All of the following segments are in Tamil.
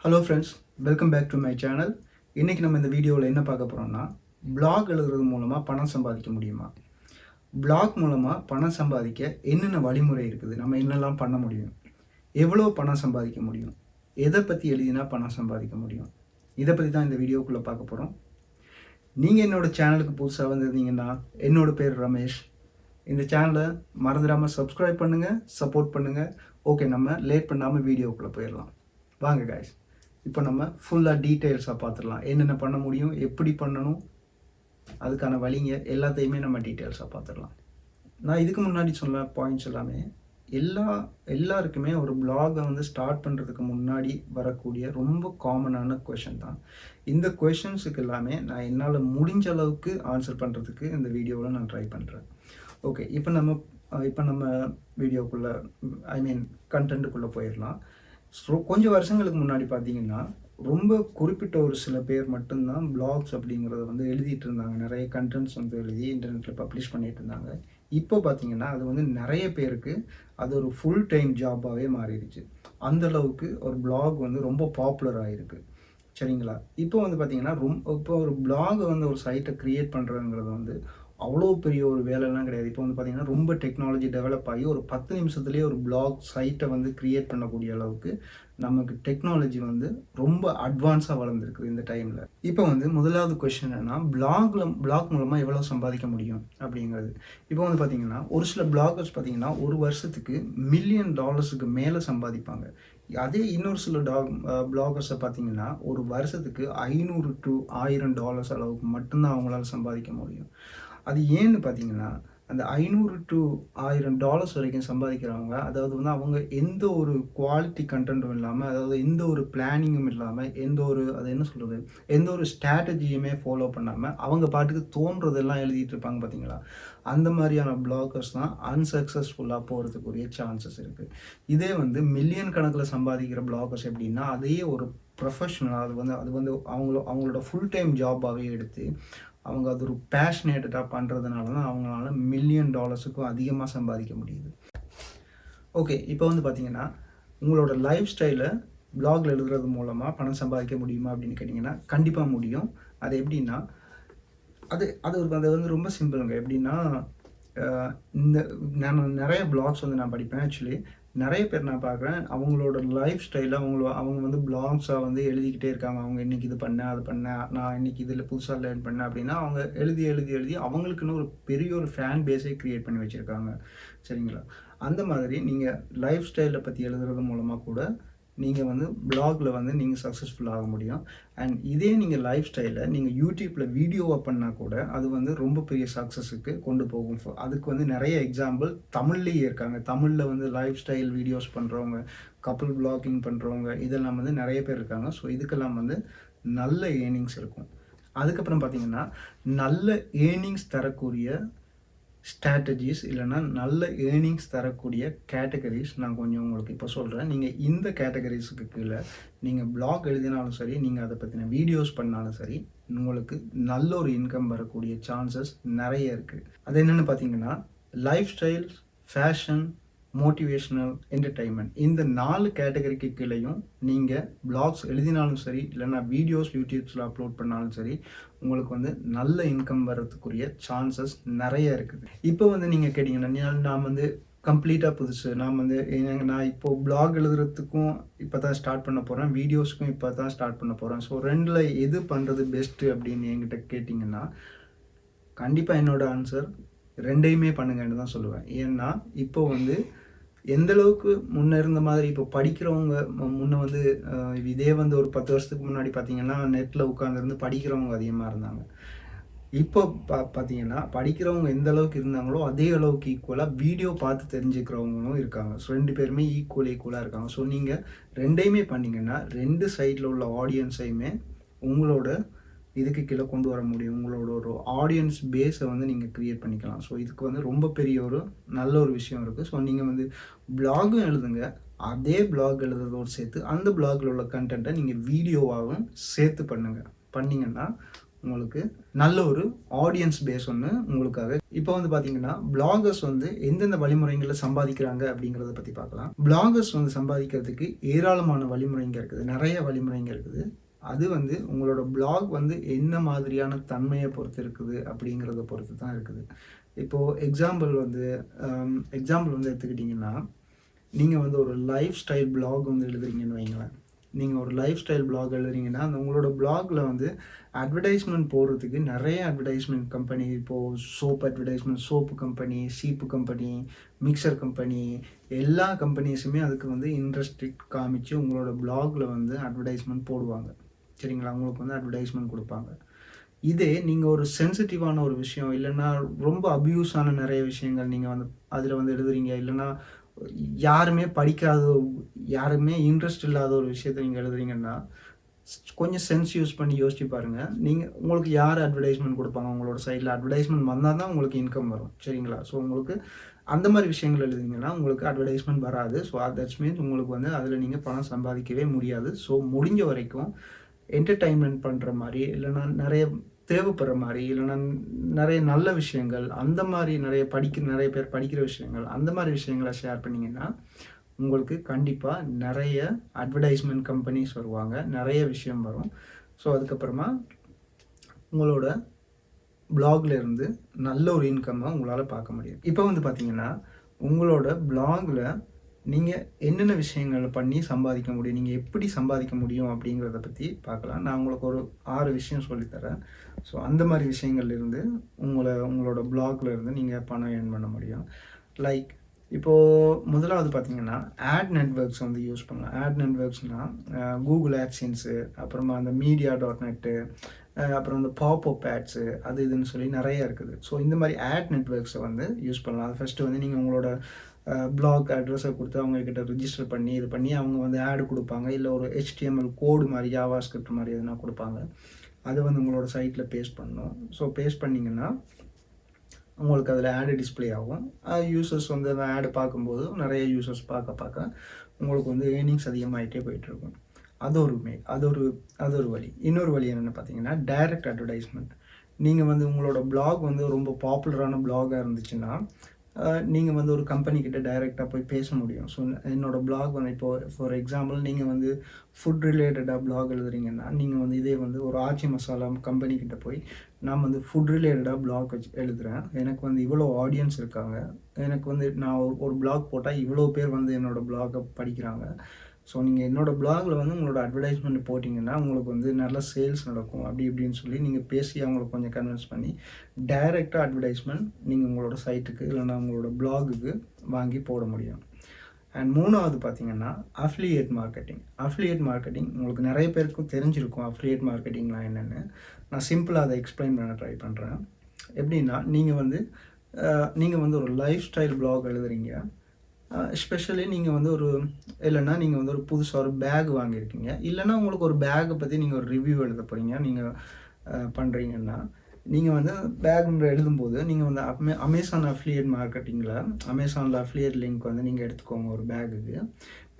Hello friends, welcome back to my channel. இன்றைக்கி நம்ம இந்த வீடியோவில் என்ன பார்க்க போகிறோம்னா, பிளாக் எழுதுறது மூலமாக பணம் சம்பாதிக்க முடியுமா? பிளாக் மூலமாக பணம் சம்பாதிக்க என்னென்ன வழிமுறை இருக்குது? நம்ம என்னெல்லாம் பண்ண முடியும்? எவ்வளோ பணம் சம்பாதிக்க முடியும்? எதை பற்றி எழுதினா பணம் சம்பாதிக்க முடியும்? இதை பற்றி தான் இந்த வீடியோக்குள்ளே பார்க்க போகிறோம். நீங்கள் என்னோடய சேனலுக்கு புதுசாக வந்திருந்தீங்கன்னா, என்னோடய பேர் ரமேஷ். இந்த சேனலை மறந்துடாமல் சப்ஸ்கிரைப் பண்ணுங்கள், சப்போர்ட் பண்ணுங்கள். ஓகே, நம்ம லேட் பண்ணாமல் வீடியோக்குள்ளே போயிடலாம். வாங்க காய்ஸ், இப்போ நம்ம ஃபுல்லாக டீட்டெயில்ஸாக பார்த்துடலாம். என்னென்ன பண்ண முடியும், எப்படி பண்ணணும், அதுக்கான வழிங்க எல்லாத்தையுமே நம்ம டீட்டெயில்ஸாக பார்த்துடலாம். நான் இதுக்கு முன்னாடி சொன்ன பாயிண்ட்ஸ் எல்லாமே எல்லாருக்குமே ஒரு பிளாகை வந்து ஸ்டார்ட் பண்ணுறதுக்கு முன்னாடி வரக்கூடிய ரொம்ப காமனான கொஷின் தான். இந்த கொஷின்ஸுக்கு எல்லாமே நான் என்னால் முடிஞ்ச அளவுக்கு ஆன்சர் பண்ணுறதுக்கு இந்த வீடியோவில் நான் ட்ரை பண்ணுறேன். ஓகே, இப்போ நம்ம வீடியோக்குள்ளே கண்டென்ட்டுக்குள்ளே போயிடலாம். ஸோ கொஞ்சம் வருஷங்களுக்கு முன்னாடி பார்த்தீங்கன்னா, ரொம்ப குறிப்பிட்ட ஒரு சில பேர் மட்டும்தான் பிளாக்ஸ் அப்படிங்கிறத வந்து எழுதிட்டு இருந்தாங்க. நிறைய கண்டென்ட்ஸ் வந்து எழுதி இன்டர்நெட்டில் பப்ளிஷ் பண்ணிட்டு இருந்தாங்க. இப்போ பார்த்தீங்கன்னா, அது வந்து நிறைய பேருக்கு அது ஒரு ஃபுல் டைம் ஜாப்பாகவே மாறிடுச்சு. அந்தளவுக்கு ஒரு பிளாக் வந்து ரொம்ப பாப்புலர் ஆகிருக்கு. சரிங்களா? இப்போ வந்து பார்த்தீங்கன்னா, இப்போ ஒரு பிளாகை வந்து ஒரு சைட்டை க்ரியேட் பண்ணுறதுங்கிறது வந்து அவ்வளோ பெரிய ஒரு வேலைலாம் கிடையாது. இப்போ வந்து பார்த்திங்கன்னா, ரொம்ப டெக்னாலஜி டெவலப் ஆகி ஒரு 10 நிமிஷத்துலேயே ஒரு பிளாக் சைட்டை வந்து க்ரியேட் பண்ணக்கூடிய அளவுக்கு நமக்கு டெக்னாலஜி வந்து ரொம்ப அட்வான்ஸாக வளர்ந்துருக்குது இந்த டைமில். இப்போ வந்து முதலாவது கொஸ்டின் என்னென்னா, பிளாக் மூலமாக எவ்வளோ சம்பாதிக்க முடியும் அப்படிங்கிறது. இப்போ வந்து பார்த்திங்கன்னா, ஒரு சில பிளாகர்ஸ் பார்த்திங்கன்னா ஒரு வருஷத்துக்கு $1 மில்லியன் மேலே சம்பாதிப்பாங்க. அதே இன்னொரு சில பிளாகர்ஸை பார்த்திங்கன்னா ஒரு வருஷத்துக்கு $500 to $1000 அளவுக்கு மட்டும்தான் அவங்களால சம்பாதிக்க முடியும். அது ஏன்னு பார்த்தீங்கன்னா, அந்த $500 to $1000 வரைக்கும் சம்பாதிக்கிறவங்க, அதாவது வந்து அவங்க எந்த ஒரு குவாலிட்டி கண்டென்ட்டும் இல்லாமல், அதாவது எந்த ஒரு பிளானிங்கும் இல்லாமல், எந்த ஒரு ஸ்ட்ராட்டஜியுமே ஃபாலோ பண்ணாமல், அவங்க பாட்டுக்கு தோன்றதெல்லாம் எழுதிட்டு இருப்பாங்க பார்த்தீங்களா? அந்த மாதிரியான பிளாகர்ஸ் தான் அன்சக்ஸஸ்ஃபுல்லாக போகிறதுக்குரிய சான்சஸ் இருக்குது. இதே வந்து மில்லியன் கணக்கில் சம்பாதிக்கிற பிளாகர்ஸ் எப்படின்னா, அதையே ஒரு ப்ரொஃபஷனலாக அது வந்து அவங்களோட ஃபுல் டைம் ஜாபாகவே எடுத்து அவங்க அது ஒரு பேஷனேட்டடாக பண்ணுறதுனால தான் அவங்களால $1 மில்லியன் அதிகமாக சம்பாதிக்க முடியுது. ஓகே, இப்போ வந்து பார்த்திங்கன்னா, உங்களோட லைஃப் ஸ்டைலை பிளாகில் எழுதுறது மூலமாக பணம் சம்பாதிக்க முடியுமா அப்படின்னு கேட்டிங்கன்னா, கண்டிப்பாக முடியும். அது எப்படின்னா, அது வந்து ரொம்ப சிம்பிளுங்க. எப்படின்னா, நான் நிறைய பிளாக்ஸ் வந்து நான் படிப்பேன். ஆக்சுவலி நிறைய பேர் நான் பார்க்குறேன், அவங்களோட லைஃப் ஸ்டைலை அவங்க வந்து பிளாக்ஸாக வந்து எழுதிக்கிட்டே இருக்காங்க. அவங்க இன்றைக்கி இது பண்ணேன், அது பண்ணேன், நான் இன்றைக்கி இதில் புதுசாக லேர்ன் பண்ணேன் அப்படின்னா, அவங்க எழுதி அவங்களுக்குன்னு ஒரு பெரிய ஒரு ஃபேன் பேஸே க்ரியேட் பண்ணி வச்சுருக்காங்க. சரிங்களா? அந்த மாதிரி நீங்கள் லைஃப் ஸ்டைலை பற்றி எழுதுறது மூலமாக கூட நீங்கள் வந்து பிளாகில் வந்து நீங்கள் சக்ஸஸ்ஃபுல் ஆக முடியும். அண்ட் இதே நீங்கள் லைஃப் ஸ்டைலை நீங்கள் யூடியூப்பில் வீடியோவாக பண்ணால் கூட அது வந்து ரொம்ப பெரிய சக்ஸஸுக்கு கொண்டு போகும். அதுக்கு வந்து நிறைய எக்ஸாம்பிள் தமிழ்லேயே இருக்காங்க. தமிழில் வந்து லைஃப் ஸ்டைல் வீடியோஸ் பண்ணுறவங்க, கப்புள் பிளாகிங் பண்ணுறவங்க, இதெல்லாம் வந்து நிறைய பேர் இருக்காங்க. ஸோ இதுக்கெல்லாம் வந்து நல்ல ஏர்னிங்ஸ் இருக்கும். அதுக்கப்புறம் பார்த்திங்கன்னா, நல்ல ஏர்னிங்ஸ் தரக்கூடிய ஸ்ட்ராட்டஜிஸ் இல்லைனா நல்ல ஏர்னிங்ஸ் தரக்கூடிய கேட்டகரிஸ் நான் கொஞ்சம் உங்களுக்கு இப்போ சொல்கிறேன். நீங்கள் இந்த கேட்டகரிஸுக்கு கீழே நீங்கள் பிளாக் எழுதினாலும் சரி, நீங்கள் அதை பற்றின வீடியோஸ் பண்ணாலும் சரி, உங்களுக்கு நல்ல ஒரு இன்கம் வரக்கூடிய சான்சஸ் நிறைய இருக்குது. அது என்னென்னு பார்த்தீங்கன்னா, life style, fashion, motivational, entertainment, இந்த 4 கேட்டகரிக்கு கீழேயும் நீங்கள் பிளாக்ஸ் எழுதினாலும் சரி, இல்லைனா வீடியோஸ் யூடியூப்ஸில் அப்லோட் பண்ணாலும் சரி, உங்களுக்கு வந்து நல்ல இன்கம் வர்றதுக்குரிய சான்சஸ் நிறைய இருக்குது. இப்போ வந்து நீங்கள் கேட்டிங்கன்னா, நான் வந்து கம்ப்ளீட்டாக புதுசு, நான் இப்போது பிளாக் எழுதுறதுக்கும் இப்போ தான் ஸ்டார்ட் பண்ண போகிறேன், வீடியோஸுக்கும் இப்போ தான் ஸ்டார்ட் பண்ண போகிறேன். ஸோ ரெண்டில் எது பண்ணுறது பெஸ்ட்டு அப்படின்னு என்கிட்ட கேட்டிங்கன்னா, கண்டிப்பாக என்னோடய ஆன்சர் ரெண்டையுமே பண்ணுங்கன்னு தான் சொல்லுவேன். ஏன்னா இப்போ வந்து எந்தளவுக்கு முன்னே இருந்த மாதிரி இப்போ படிக்கிறவங்க முன்னே வந்து இதே வந்து ஒரு 10 வருஷத்துக்கு முன்னாடி பார்த்திங்கன்னா, நெட்டில் உட்காந்துருந்து படிக்கிறவங்க அதிகமாக இருந்தாங்க. இப்போ பார்த்தீங்கன்னா, படிக்கிறவங்க எந்த அளவுக்கு இருந்தாங்களோ அதே அளவுக்கு ஈக்குவலாக வீடியோ பார்த்து தெரிஞ்சுக்கிறவங்களும் இருக்காங்க. ஸோ 2 பேருமே ஈக்குவலாக இருக்காங்க. ஸோ நீங்கள் ரெண்டையுமே பண்ணிங்கன்னா 2 சைடில் உள்ள ஆடியன்ஸையுமே உங்களோட இதுக்கு கீழே கொண்டு வர முடியும். உங்களோட ஒரு ஆடியன்ஸ் பேஸை வந்து நீங்கள் க்ரியேட் பண்ணிக்கலாம். ஸோ இதுக்கு வந்து ரொம்ப பெரிய ஒரு நல்ல ஒரு விஷயம் இருக்குது. ஸோ நீங்கள் வந்து பிளாகும் எழுதுங்க, அதே பிளாக் எழுதுறதோடு சேர்த்து அந்த பிளாகில் உள்ள கண்டென்ட்டை நீங்கள் வீடியோவாகவும் சேர்த்து பண்ணிங்கன்னா உங்களுக்கு நல்ல ஒரு ஆடியன்ஸ் பேஸ் ஒன்று உங்களுக்காக. இப்போ வந்து பார்த்தீங்கன்னா பிளாகர்ஸ் வந்து எந்தெந்த வழிமுறைகளை சம்பாதிக்கிறாங்க அப்படிங்கிறத பற்றி பார்க்கலாம். பிளாகர்ஸ் வந்து சம்பாதிக்கிறதுக்கு ஏராளமான வழிமுறைங்க இருக்குது, நிறைய வழிமுறைங்க இருக்குது. அது வந்து உங்களோட பிளாக் வந்து என்ன மாதிரியான தன்மையை பொறுத்து இருக்குது அப்படிங்கிறத பொறுத்து தான் இருக்குது. இப்போது எக்ஸாம்பிள் வந்து எடுத்துக்கிட்டிங்கன்னா, நீங்கள் வந்து ஒரு லைஃப் ஸ்டைல் பிளாக் வந்து எழுதுறீங்கன்னு வைங்களேன். நீங்கள் ஒரு லைஃப் ஸ்டைல் பிளாக் எழுதுறீங்கன்னா, அந்த உங்களோட பிளாகில் வந்து அட்வர்டைஸ்மெண்ட் போடுறதுக்கு நிறைய அட்வர்டைஸ்மெண்ட் கம்பெனி, இப்போது சோப் அட்வர்டைஸ்மெண்ட், சோப்பு கம்பெனி, சீப்பு கம்பெனி, மிக்சர் கம்பெனி, எல்லா கம்பெனிஸுமே அதுக்கு வந்து இன்ட்ரெஸ்ட் காமிச்சு உங்களோட பிளாகில் வந்து அட்வர்டைஸ்மெண்ட் போடுவாங்க. சரிங்களா? உங்களுக்கு வந்து அட்வர்டைஸ்மெண்ட் கொடுப்பாங்க. இதே நீங்கள் ஒரு சென்சிட்டிவான ஒரு விஷயம், இல்லைன்னா ரொம்ப அப்யூஸான நிறைய விஷயங்கள் நீங்கள் வந்து அதில் வந்து எழுதுறீங்க, இல்லைன்னா யாருமே இன்ட்ரெஸ்ட் இல்லாத ஒரு விஷயத்தை நீங்கள் எழுதுறீங்கன்னா, கொஞ்சம் சென்ஸ் யூஸ் பண்ணி யோசிச்சு பாருங்கள். உங்களுக்கு யார் அட்வர்டைஸ்மெண்ட் கொடுப்பாங்க? உங்களோட சைடில் அட்வர்டைஸ்மெண்ட் வந்தால் தான் உங்களுக்கு இன்கம் வரும். சரிங்களா? ஸோ உங்களுக்கு அந்த மாதிரி விஷயங்கள் எழுதுனீங்கன்னா உங்களுக்கு அட்வர்டைஸ்மெண்ட் வராது. ஸோ தட்ஸ் மீன்ஸ் உங்களுக்கு வந்து அதில் நீங்கள் பணம் சம்பாதிக்கவே முடியாது. ஸோ முடிஞ்ச வரைக்கும் என்டர்டைன்மெண்ட் பண்ணுற மாதிரி, இல்லைன்னா நிறைய தேவைப்படுற மாதிரி, இல்லைன்னா நிறைய நல்ல விஷயங்கள், அந்த மாதிரி நிறைய பேர் படிக்கிற விஷயங்கள், அந்த மாதிரி விஷயங்களை ஷேர் பண்ணிங்கன்னா உங்களுக்கு கண்டிப்பாக நிறைய அட்வர்டைஸ்மெண்ட் கம்பெனிஸ் வருவாங்க, நிறைய விஷயம் வரும். ஸோ அதுக்கப்புறமா உங்களோட பிளாகில் இருந்து நல்ல ஒரு இன்கம்மை உங்களால் பார்க்க முடியும். இப்போ வந்து பார்த்தீங்கன்னா உங்களோட பிளாகில் நீங்கள் என்னென்ன விஷயங்கள் பண்ணி சம்பாதிக்க முடியும், நீங்கள் எப்படி சம்பாதிக்க முடியும் அப்படிங்கிறத பற்றி பார்க்கலாம். நான் உங்களுக்கு ஒரு 6 விஷயம் சொல்லித்தரேன். ஸோ அந்த மாதிரி விஷயங்கள்லேருந்து உங்களோட பிளாகில் இருந்து நீங்கள் பணம் ஏர்ன் பண்ண முடியும். லைக் இப்போது முதலாவது பார்த்தீங்கன்னா ஆட் நெட்வொர்க்ஸ் வந்து யூஸ் பண்ணலாம். ஆட் நெட்வொர்க்ஸ்னால் கூகுள் ஆட்சென்ஸு, அப்புறமா அந்த media.net, அப்புறம் இந்த பாப்அப் ஆட்ஸு, அது இதுன்னு சொல்லி நிறைய இருக்குது. ஸோ இந்த மாதிரி ஆட் நெட்வொர்க்ஸை வந்து யூஸ் பண்ணலாம். அது ஃபஸ்ட்டு வந்து நீங்கள் உங்களோட பிளாக் அட்ரஸை கொடுத்து அவங்கக்கிட்ட ரிஜிஸ்டர் பண்ணி அவங்க வந்து ஆடு கொடுப்பாங்க, இல்லை ஒரு HTML கோடு மாதிரி, ஜாவா ஸ்கிரிப்ட் மாதிரி எதுனா கொடுப்பாங்க. அது வந்து உங்களோட சைட்டில் பேஸ்ட் பண்ணணும். ஸோ பேஸ்ட் பண்ணிங்கன்னா உங்களுக்கு அதில் ஆடு டிஸ்பிளே ஆகும். யூசர்ஸ் வந்து அந்த ஆடு பார்க்கும்போது நிறைய யூசர்ஸ் பார்க்க உங்களுக்கு வந்து ஏர்னிங்ஸ் அதிகமாகிட்டே போயிட்டுருக்கும். அது ஒரு வழி. இன்னொரு வழி என்னென்னு பார்த்தீங்கன்னா டைரக்ட் அட்வர்டைஸ்மெண்ட். நீங்கள் வந்து உங்களோட பிளாக் வந்து ரொம்ப பாப்புலரான பிளாகாக இருந்துச்சுன்னா நீங்கள் வந்து ஒரு கம்பெனிக்கிட்ட டைரெக்டாக போய் பேச முடியும். ஸோ என்னோடய பிளாக் வந்து இப்போது ஃபார் எக்ஸாம்பிள் நீங்கள் வந்து ஃபுட் ரிலேட்டடாக பிளாக் எழுதுறீங்கன்னா, நீங்கள் வந்து இதே வந்து ஒரு ஆச்சி மசாலா கம்பெனிக்கிட்ட போய் நான் வந்து ஃபுட் ரிலேட்டடாக பிளாக் எழுதுகிறேன், எனக்கு வந்து இவ்வளோ ஆடியன்ஸ் இருக்காங்க, எனக்கு வந்து நான் ஒரு பிளாக் போட்டால் இவ்வளோ பேர் வந்து என்னோடய பிளாகை படிக்கிறாங்க. ஸோ நீங்கள் என்னோடய பிளாகில் வந்து உங்களோட அட்வர்டைஸ்மெண்ட் போட்டிங்கன்னா உங்களுக்கு வந்து நல்ல சேல்ஸ் நடக்கும், அப்படி இப்படின்னு சொல்லி நீங்கள் பேசி அவங்களுக்கு கொஞ்சம் கன்வின்ஸ் பண்ணி டைரெக்டாக அட்வர்டைஸ்மெண்ட் நீங்கள் உங்களோட சைட்டுக்கு இல்லைன்னா உங்களோட பிளாகுக்கு வாங்கி போட முடியும். அண்ட் மூணாவது பார்த்தீங்கன்னா அஃபிலியேட் மார்க்கெட்டிங். உங்களுக்கு நிறைய பேருக்கும் தெரிஞ்சிருக்கும் அஃபிலியேட் மார்க்கெட்டிங்லாம் என்னென்னு. நான் சிம்பிளாக அதை எக்ஸ்பிளைன் பண்ண ட்ரை பண்ணுறேன். எப்படின்னா நீங்கள் வந்து ஒரு லைஃப் ஸ்டைல் பிளாக் எழுதுறீங்க. எஸ்பெஷலி நீங்கள் வந்து ஒரு புதுசாக ஒரு பேக் வாங்கியிருக்கீங்க, இல்லைன்னா உங்களுக்கு ஒரு பேக்கை பற்றி நீங்கள் ஒரு ரிவ்யூ எழுத போகிறீங்க, நீங்கள் பண்ணுறீங்கன்னா நீங்கள் வந்து பேக் எழுதும்போது நீங்கள் வந்து அமேசானில் அஃபிலியேட் லிங்க் வந்து நீங்கள் எடுத்துக்கோங்க. ஒரு பேக்குக்கு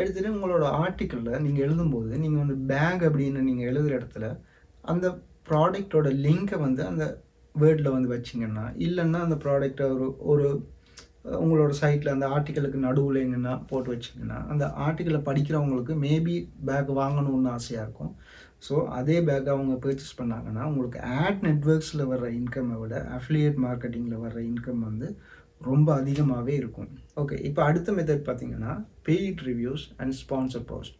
எடுத்துகிட்டு உங்களோட ஆர்டிக்கிளில் நீங்கள் எழுதும்போது நீங்கள் வந்து பேக் அப்படின்னு நீங்கள் எழுதுகிற இடத்துல அந்த ப்ராடக்டோட லிங்க்கை வந்து அந்த வேர்டில் வந்து வச்சிங்கன்னா, இல்லைன்னா அந்த ப்ராடக்டை ஒரு உங்களோட சைட்டில் அந்த ஆர்டிக்கலுக்கு நடுவில் எங்கன்னா போட்டு வச்சிங்கன்னா, அந்த ஆர்டிக்கலை படிக்கிறவங்களுக்கு மேபி பேக் வாங்கணும்னு ஆசையாக இருக்கும். ஸோ அதே பேக்கை அவங்க பர்ச்சேஸ் பண்ணாங்கன்னா உங்களுக்கு ஆட் நெட்வொர்க்ஸில் வர்ற இன்கம்மை விட அஃபிலியேட் மார்க்கெட்டிங்கில் வர்ற இன்கம் வந்து ரொம்ப அதிகமாகவே இருக்கும். ஓகே, இப்போ அடுத்த மெத்தட் பார்த்தீங்கன்னா paid reviews and sponsor post.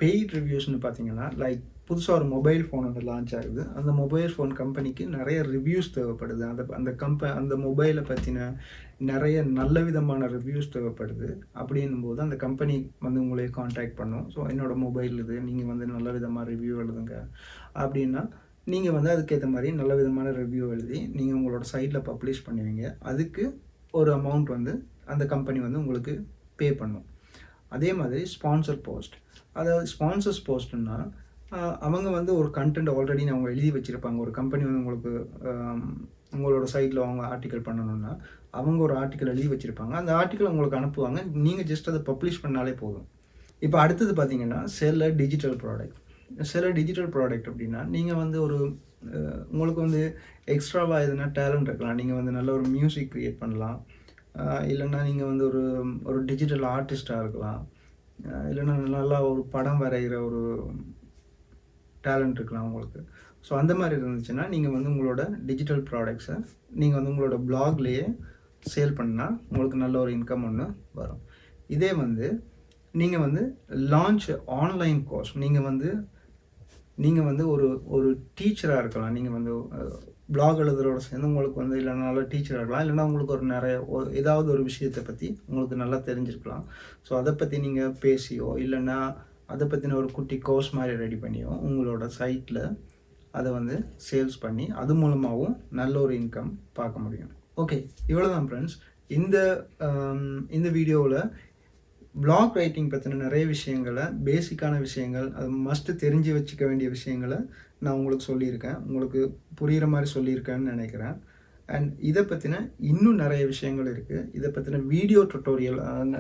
Paid ரிவ்யூஸ்னு பார்த்தீங்கன்னா லைக் புதுசாக ஒரு மொபைல் ஃபோன் வந்து லான்ச் ஆகுது. அந்த மொபைல் ஃபோன் கம்பெனிக்கு நிறைய ரிவ்யூஸ் தேவைப்படுது. அந்த மொபைலை பற்றின நிறைய நல்ல விதமான ரிவ்யூஸ் தேவைப்படுது. அப்படின்னும் போது அந்த கம்பெனி வந்து உங்களே காண்டாக்ட் பண்ணும். ஸோ என்னோடய மொபைல் இது, நீங்கள் வந்து நல்ல விதமாக ரிவ்யூ எழுதுங்க அப்படின்னா நீங்கள் வந்து அதுக்கேற்ற மாதிரி நல்ல விதமான ரிவ்யூ எழுதி நீங்கள் உங்களோட சைட்டில் பப்ளிஷ் பண்ணுவீங்க. அதுக்கு ஒரு அமௌண்ட் வந்து அந்த கம்பெனி வந்து உங்களுக்கு பே பண்ணும். அதே மாதிரி ஸ்பான்சர் போஸ்ட். அதாவது ஸ்பான்சர்ஸ் போஸ்ட்னா அவங்க வந்து ஒரு கண்டென்ட் ஆல்ரெடி அவங்க எழுதி வச்சுருப்பாங்க. ஒரு கம்பெனி வந்து உங்களுக்கு உங்களோட சைட்டில் அவங்க ஆர்டிக்கல் பண்ணணுன்னா அவங்க ஒரு ஆர்டிக்கல் எழுதி வச்சுருப்பாங்க. அந்த ஆர்டிக்கல் உங்களுக்கு அனுப்புவாங்க, நீங்கள் ஜஸ்ட் அதை பப்ளிஷ் பண்ணாலே போதும். இப்போ அடுத்தது பார்த்தீங்கன்னா செல் டிஜிட்டல் ப்ராடக்ட் அப்படின்னா நீங்கள் வந்து உங்களுக்கு வந்து எக்ஸ்ட்ராவாக எதுனா டேலண்ட் இருக்கலாம். நீங்கள் வந்து நல்ல ஒரு மியூசிக் க்ரியேட் பண்ணலாம். இல்லைன்னா நீங்கள் வந்து ஒரு ஒரு டிஜிட்டல் ஆர்டிஸ்ட்டாக இருக்கலாம். இல்லைன்னா நல்லா ஒரு படம் வரைகிற ஒரு டேலண்ட் இருக்கலாம் உங்களுக்கு. ஸோ அந்த மாதிரி இருந்துச்சுன்னா நீங்கள் வந்து உங்களோட டிஜிட்டல் ப்ராடக்ட்ஸை நீங்கள் வந்து உங்களோட பிளாக்லேயே சேல் பண்ணால் உங்களுக்கு நல்ல ஒரு இன்கம் ஒன்று வரும். இதே வந்து நீங்கள் வந்து லான்ச் ஆன்லைன் கோர்ஸ், நீங்கள் வந்து ஒரு ஒரு டீச்சராக இருக்கலாம். நீங்கள் வந்து பிளாக் எழுதுறதோட சேர்ந்து உங்களுக்கு வந்து இல்லை நல்ல டீச்சராக இருக்கலாம். இல்லைன்னா உங்களுக்கு ஒரு ஏதாவது ஒரு விஷயத்தை பற்றி உங்களுக்கு நல்லா தெரிஞ்சிருக்கலாம். ஸோ அதை பற்றி நீங்கள் பேசியோ இல்லைன்னா அதை பற்றின ஒரு குட்டி கோர்ஸ் மாதிரி ரெடி பண்ணியோ உங்களோட சைட்டில் அதை வந்து சேல்ஸ் பண்ணி அது மூலமாகவும் நல்ல ஒரு இன்கம் பார்க்க முடியும். ஓகே, இவ்வளோ தான் ஃப்ரெண்ட்ஸ். இந்த வீடியோவில் பிளாக் ரைட்டிங் பற்றின நிறைய விஷயங்களை, பேசிக்கான விஷயங்கள், அது மஸ்ட்டு தெரிஞ்சு வச்சுக்க வேண்டிய விஷயங்களை நான் உங்களுக்கு சொல்லியிருக்கேன். உங்களுக்கு புரிகிற மாதிரி சொல்லியிருக்கேன்னு நினைக்கிறேன். அண்ட் இதை பற்றின இன்னும் நிறைய விஷயங்கள் இருக்குது. இதை பற்றின வீடியோ டுட்டோரியல்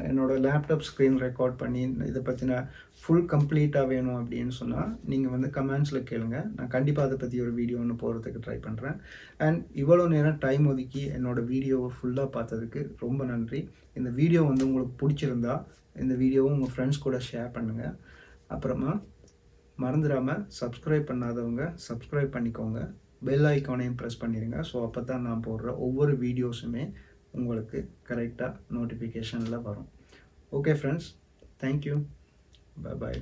என்னோடய லேப்டாப் ஸ்க்ரீன் ரெக்கார்ட் பண்ணி இதை பற்றின ஃபுல் கம்ப்ளீட்டாக வேணும் அப்படின்னு சொன்னால் நீங்கள் வந்து கமெண்ட்ஸில் கேளுங்க. நான் கண்டிப்பாக அதை பற்றி ஒரு வீடியோ ஒன்று போகிறதுக்கு ட்ரை பண்ணுறேன். அண்ட் இவ்வளோ நேரம் டைம் ஒதுக்கி என்னோடய வீடியோவை ஃபுல்லாக பார்த்ததுக்கு ரொம்ப நன்றி. இந்த வீடியோ வந்து உங்களுக்கு பிடிச்சிருந்தா இந்த வீடியோவை உங்கள் ஃப்ரெண்ட்ஸ் கூட ஷேர் பண்ணுங்கள். அப்புறமா மறந்துடாமல் சப்ஸ்கிரைப் பண்ணாதவங்க சப்ஸ்கிரைப் பண்ணிக்கோங்க. பெல் ஐக்கானையும் ப்ரெஸ் பண்ணிடுங்க. ஸோ அப்போ தான் நான் போடுற ஒவ்வொரு வீடியோஸுமே உங்களுக்கு கரெக்டாக நோட்டிஃபிகேஷனில் வரும். Okay friends, thank you. Bye bye.